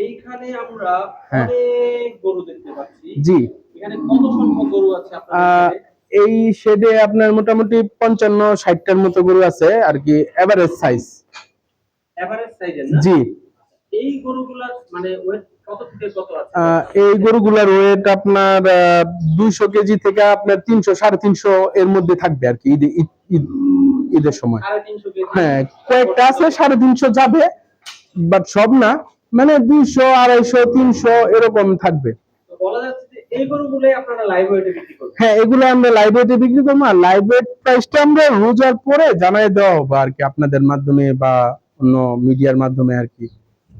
এইখানে আমরা হ্যাঁ অনেক গরু দেখতে পাচ্ছি। জি এখানে কত সংখ্যক গরু আছে আপনাদের শেডে? এই শেডে আপনার মোটামুটি 55-60টার মতো গরু আছে আর কি, এভারেজ সাইজ। এভারেজ সাইজের না? জি এই গরুগুলার মানে ওয়েট কত থেকে কত আছে? এই গরুগুলার ওয়েট আপনার 200 কেজি থেকে আপনার 300-350 এর মধ্যে থাকবে আর কি, ঈদের সময়। 350 কেজি। হ্যাঁ কয়েকটা আছে 350 যাবে, বাট সব না, মানে 200, 250, 300 এরকম থাকবে। তো বলা যাচ্ছে যে এই গরুগুলোই আপনারা লাইভ ওয়েটে বিক্রি করবেন। হ্যাঁ এগুলো আমরা লাইভ ওয়েটে বিক্রি করবো, আর লাইভ ওয়েট প্রাইসটা আমরা রোজার পরে জানাই দেওয়া হবে আর কি, আপনাদের মাধ্যমে বা অন্য মিডিয়ার মাধ্যমে আর কি।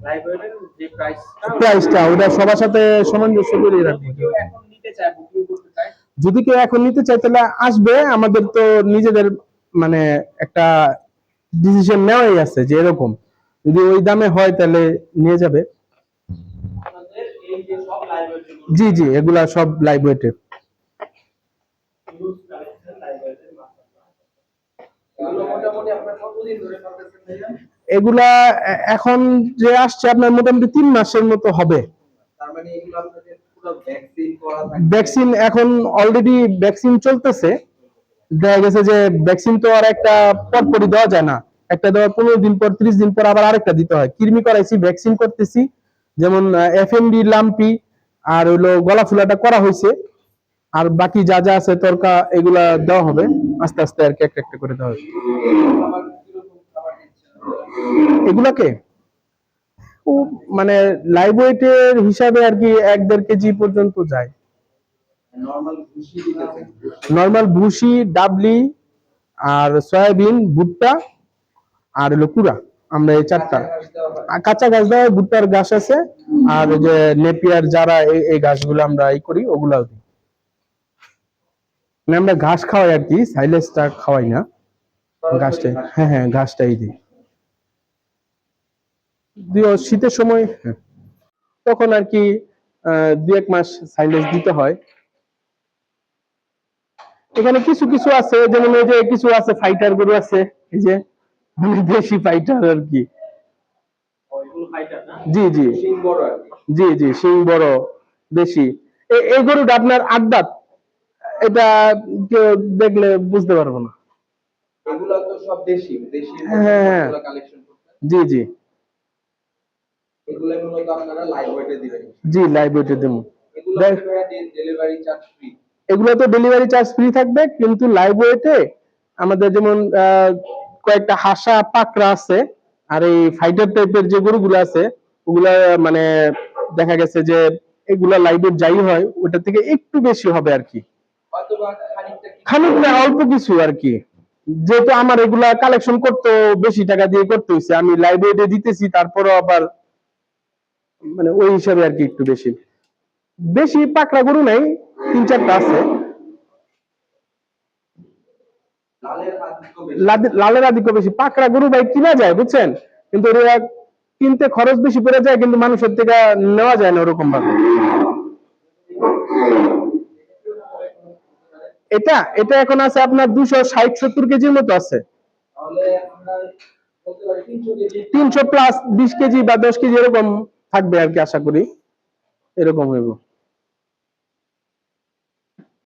লাইভ ওয়েটের যে প্রাইসটা ওটা সবার সাথে সামঞ্জস্য করে রাখবো। কেউ এখন নিতে চায়, বুকিং করতে চায়, যদি কেউ এখন নিতে চায় তাহলে আসবে, আমাদের তো নিজেদের মানে একটা ডিসিশন নেওয়াই আছে যে এরকম, যদি ওই দামে হয় তাহলে নিয়ে যাবে। আপনাদের এই যে সব লাইভ ওয়েটে জি জি এগুলা সব লাইভ ওয়েটে। ইউজ কালেকশন লাইভ ওয়েটের মাত্রা। এগুলো মোটামুটি আপনারা কতদিন ধরে করতেছেন ভাইয়া? এগুলা এখন যে আসছে আপনার মোটামুটি 3 মাসের মতো হবে। তার মানে এগুলো আপনাদের পুরো ভ্যাকসিন করা থাকে? ভ্যাকসিন এখন অলরেডি ভ্যাকসিন চলতেছে। দেখা গেছে যে ভ্যাকসিন তো আর একটা পরপরই দেওয়া যায় না, একটা দেওয়ার 15 দিন পর 30 দিন পর আবার আরেকটা দিতে হয়। কৃমি করাইছি, ভ্যাকসিন করতেছি, যেমন এফএমডি, লাম্পি আর হইলো গলা ফুলাটা করা হয়েছে, আর বাকি যা যা আছে তরকা এগুলা দেওয়া হবে আস্তে আস্তে আর কি, একটা একটা করে দেওয়া হবে। এগুলাকে ও মানে লাইভ ওয়েটের হিসাবে আর কি 1-1.5 কেজি পর্যন্ত যায়। নরমাল ভুসি, ডাবলি আর সয়াবিন, ভুট্টা আর হলো কুড়া, আমরা এই 4টা। কাঁচা ঘাস দেওয়া, ভুট্টার ঘাস আছে, আর ওই যে নেপিয়ার যারা এই ঘাসগুলো আমরা এই করি ওগুলাও দিই। মানে আমরা ঘাস খাওয়াই আর কি, সাইলেজটা খাওয়াই না, ঘাসটাই। হ্যাঁ হ্যাঁ ঘাসটাই দিই। শীতের সময় তখন আর কি 2-1 মাস সাইলেজ দিতে হয়। এখানে কিছু কিছু আছে, যেমন ওই যে কিছু আছে ফাইটার গরু আছে, এই যে মানে দেশি ফাইটার আর কি। জি জি জি জি শিং বড় দেশি। এই গরুটা আপনার 8 দাঁত, এটা কেউ দেখলে বুঝতে পারবো না। এগুলা তো সব দেশি হ্যাঁ কালেকশন করতে। জি জি এগুলা মূলত আপনারা লাইভ ওয়েটে দিবেন? জি লাইভ ওয়েটে দেবো। এগুলা ডেলিভারি চার্জ ফ্রি? এগুলো তো ডেলিভারি চার্জ ফ্রি থাকবে, কিন্তু লাইভ ওয়েটে আমাদের যেমন কয়েকটা হাসা পাকড়া আছে, আর এই ফাইটার টাইপের যে গরুগুলো আছে ওগুলা মানে দেখা গেছে যে এগুলা লাইভ ওয়েট যাই হয় ওটা থেকে একটু বেশি হবে আর কি, অথবা খানিকটা অল্প কিছু আর কি। যেহেতু আমার এগুলা কালেকশন করতে বেশি টাকা দিয়ে করতে হয়েছে, আমি লাইভ ওয়েটে দিতেছি, তারপরও আবার মানে ওই হিসাবে আর কি একটু বেশি। বেশি পাকড়া গরু নাই, 3-4টা আছে। লালের আধিক্য বেশি, পাকড়া গরু ভাই কিনা যায় বুঝছেন, কিন্তু ওরা কিনতে খরচ বেশি পড়ে যায়, কিন্তু মানুষের থেকে নেওয়া যায় না ওরকম ভাবে। এটা এটা এখন আছে আপনার 260-70 কেজির মতো আছে। 300 প্লাস 20 কেজি বা 10 কেজি এরকম থাকবে আর কি, আশা করি এরকম হইব।